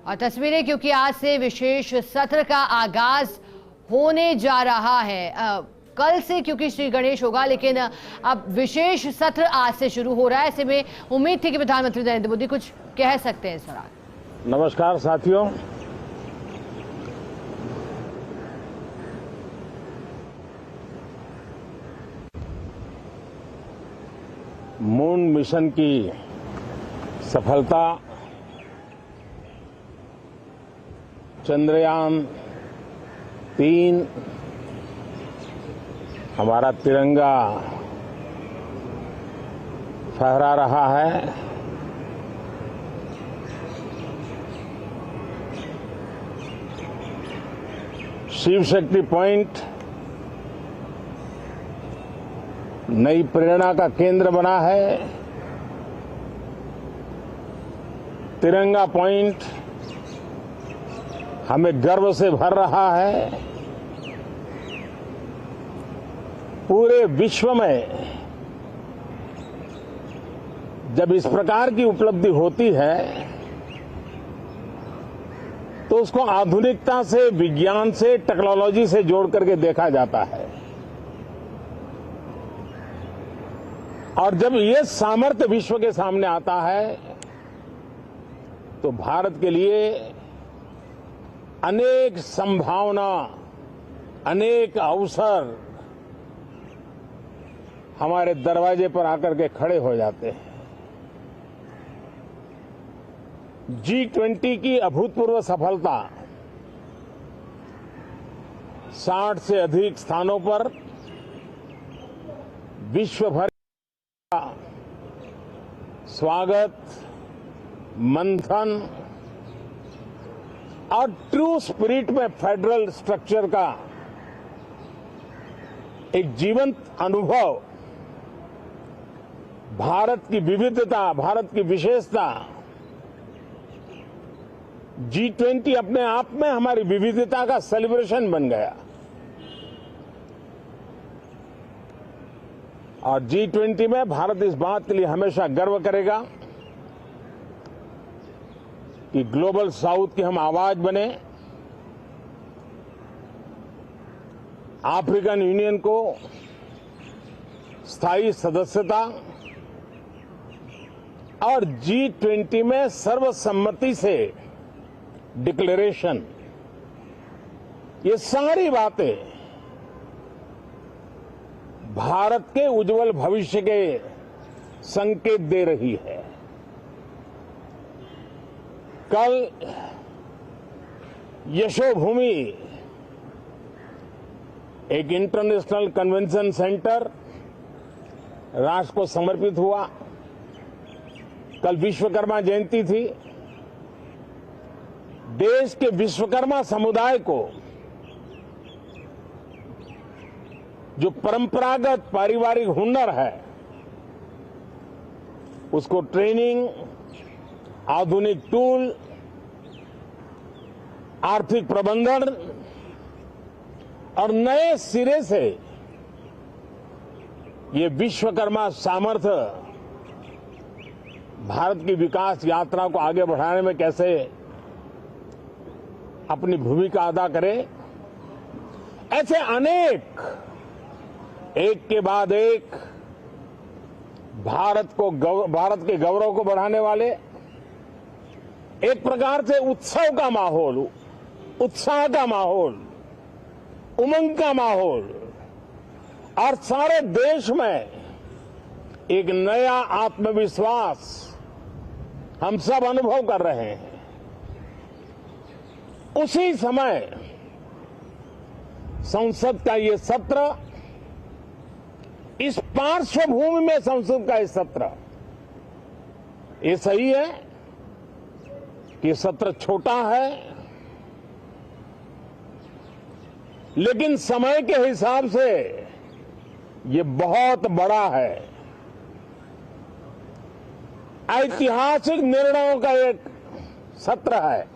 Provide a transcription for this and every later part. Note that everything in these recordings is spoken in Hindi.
और तस्वीरें, क्योंकि आज से विशेष सत्र का आगाज होने जा रहा है। कल से क्योंकि श्री गणेश होगा, लेकिन अब विशेष सत्र आज से शुरू हो रहा है। ऐसे में उम्मीद थी कि प्रधानमंत्री नरेंद्र मोदी कुछ कह सकते हैं इस दौरान। नमस्कार साथियों, मून मिशन की सफलता, चंद्रयान 3, हमारा तिरंगा फहरा रहा है। शिव शक्ति पॉइंट नई प्रेरणा का केंद्र बना है। तिरंगा पॉइंट हमें गर्व से भर रहा है। पूरे विश्व में जब इस प्रकार की उपलब्धि होती है तो उसको आधुनिकता से, विज्ञान से, टेक्नोलॉजी से जोड़ करके देखा जाता है। और जब ये सामर्थ्य विश्व के सामने आता है तो भारत के लिए अनेक संभावना, अनेक अवसर हमारे दरवाजे पर आकर के खड़े हो जाते हैं। G20 की अभूतपूर्व सफलता, 60 से अधिक स्थानों पर विश्व भर का स्वागत, मंथन और ट्रू स्पिरिट में फेडरल स्ट्रक्चर का एक जीवंत अनुभव, भारत की विविधता, भारत की विशेषता। G20 अपने आप में हमारी विविधता का सेलिब्रेशन बन गया। और G20 में भारत इस बात के लिए हमेशा गर्व करेगा कि ग्लोबल साउथ की हम आवाज बने। अफ्रीकन यूनियन को स्थायी सदस्यता और G20 में सर्वसम्मति से डिक्लेरेशन, ये सारी बातें भारत के उज्जवल भविष्य के संकेत दे रही है। कल यशोभूमि, एक इंटरनेशनल कन्वेंशन सेंटर राष्ट्र को समर्पित हुआ। कल विश्वकर्मा जयंती थी। देश के विश्वकर्मा समुदाय को जो परंपरागत पारिवारिक हुनर है उसको ट्रेनिंग, आधुनिक टूल, आर्थिक प्रबंधन और नए सिरे से ये विश्वकर्मा सामर्थ्य भारत की विकास यात्रा को आगे बढ़ाने में कैसे अपनी भूमिका अदा करे। ऐसे अनेक, एक के बाद एक भारत के गौरव को बढ़ाने वाले, एक प्रकार से उत्सव का माहौल, उत्साह का माहौल, उमंग का माहौल और सारे देश में एक नया आत्मविश्वास हम सब अनुभव कर रहे हैं। उसी समय संसद का ये सत्र, इस पार्श्वभूमि में संसद का ये सत्र, ये सही है कि सत्र छोटा है, लेकिन समय के हिसाब से ये बहुत बड़ा है। ऐतिहासिक निर्णयों का एक सत्र है।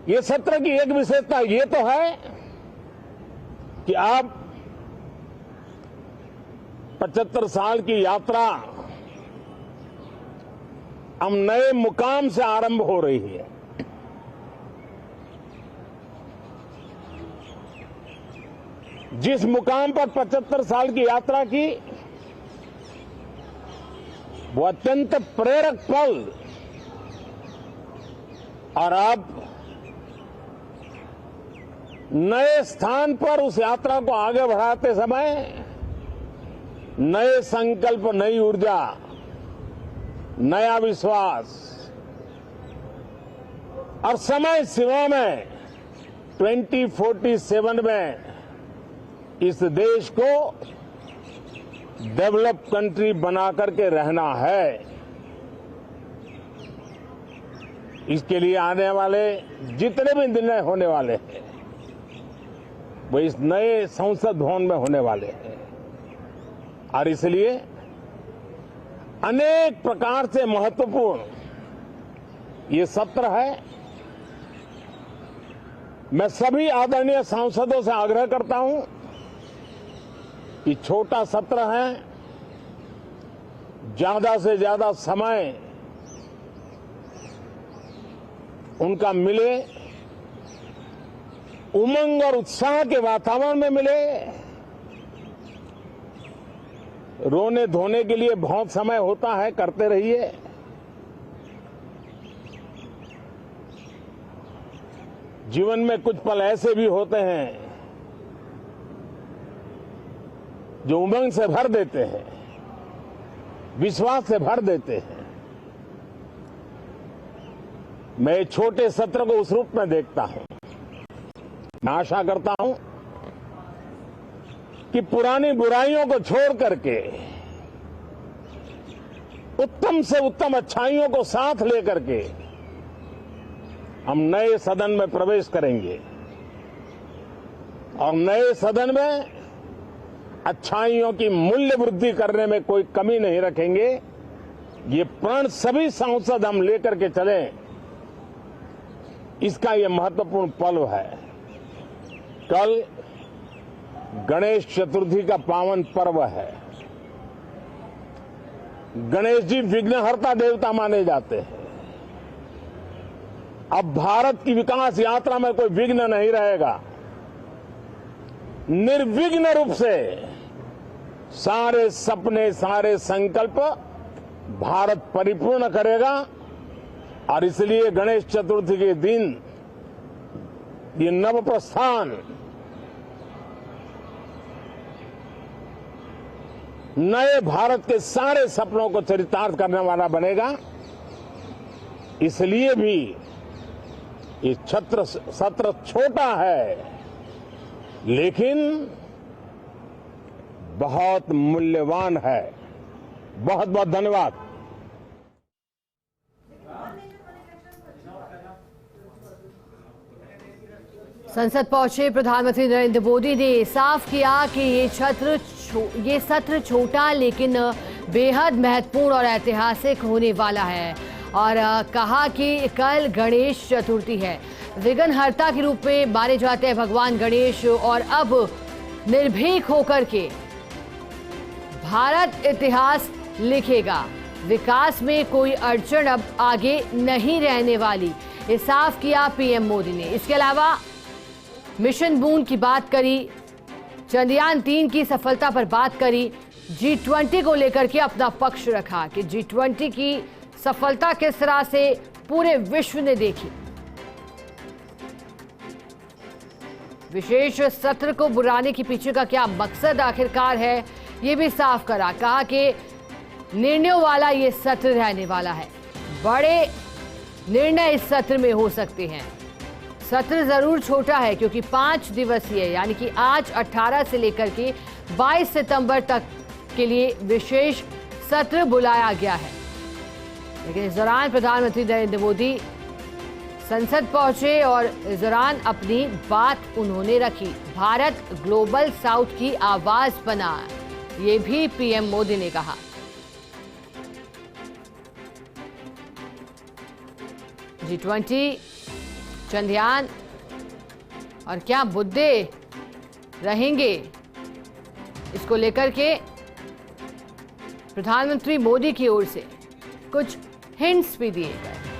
ये सत्र की एक विशेषता ये तो है कि आप 75 साल की यात्रा अब नए मुकाम से आरंभ हो रही है। जिस मुकाम पर 75 साल की यात्रा की, वो अत्यंत प्रेरक पल, और अब नए स्थान पर उस यात्रा को आगे बढ़ाते समय नए संकल्प, नई ऊर्जा, नया विश्वास और समय सीमा में 2047 में इस देश को डेवलप कंट्री बना करके रहना है। इसके लिए आने वाले जितने भी निर्णय होने वाले हैं वो इस नए संसद भवन में होने वाले हैं, और इसलिए अनेक प्रकार से महत्वपूर्ण ये सत्र है। मैं सभी आदरणीय सांसदों से आग्रह करता हूं कि छोटा सत्र है, ज्यादा से ज्यादा समय उनका मिले, उमंग और उत्साह के वातावरण में मिले। रोने धोने के लिए बहुत समय होता है, करते रहिए। जीवन में कुछ पल ऐसे भी होते हैं जो उमंग से भर देते हैं, विश्वास से भर देते हैं। मैं इस छोटे सत्र को उस रूप में देखता हूं। मैं आशा करता हूं कि पुरानी बुराइयों को छोड़ करके उत्तम से उत्तम अच्छाइयों को साथ लेकर के हम नए सदन में प्रवेश करेंगे, और नए सदन में अच्छाइयों की मूल्य वृद्धि करने में कोई कमी नहीं रखेंगे। ये प्रण सभी सांसद हम लेकर के चलें, इसका ये महत्वपूर्ण पल है। कल गणेश चतुर्थी का पावन पर्व है। गणेश जी विघ्नहर्ता देवता माने जाते हैं। अब भारत की विकास यात्रा में कोई विघ्न नहीं रहेगा। निर्विघ्न रूप से सारे सपने, सारे संकल्प भारत परिपूर्ण करेगा, और इसलिए गणेश चतुर्थी के दिन ये नव प्रस्थान नए भारत के सारे सपनों को चरितार्थ करने वाला बनेगा। इसलिए भी ये सत्र छोटा है, लेकिन बहुत मूल्यवान है। बहुत बहुत धन्यवाद। संसद पहुंचे प्रधानमंत्री नरेंद्र मोदी ने साफ किया कि ये सत्र छोटा लेकिन बेहद महत्वपूर्ण और ऐतिहासिक होने वाला है, और कहा कि कल गणेश चतुर्थी है। विघ्नहर्ता के रूप में माने जाते हैं भगवान गणेश, और अब निर्भीक होकर के भारत इतिहास लिखेगा। विकास में कोई अड़चन अब आगे नहीं रहने वाली, ये साफ किया पीएम मोदी ने। इसके अलावा मिशन मून की बात करी, चंद्रयान 3 की सफलता पर बात करी, G20 को लेकर के अपना पक्ष रखा कि G20 की सफलता किस तरह से पूरे विश्व ने देखी। विशेष सत्र को बुलाने के पीछे का क्या मकसद आखिरकार है, ये भी साफ करा। कहा कि निर्णयों वाला ये सत्र रहने वाला है, बड़े निर्णय इस सत्र में हो सकते हैं। सत्र जरूर छोटा है क्योंकि 5 दिवसीय, यानी कि आज 18 से लेकर के 22 सितंबर तक के लिए विशेष सत्र बुलाया गया है। लेकिन इस दौरान प्रधानमंत्री नरेंद्र मोदी संसद पहुंचे और इस दौरान अपनी बात उन्होंने रखी। भारत ग्लोबल साउथ की आवाज बना, ये भी पीएम मोदी ने कहा। G20, चंद्रयान और क्या मुद्दे रहेंगे, इसको लेकर के प्रधानमंत्री मोदी की ओर से कुछ हिंट्स भी दिए गए।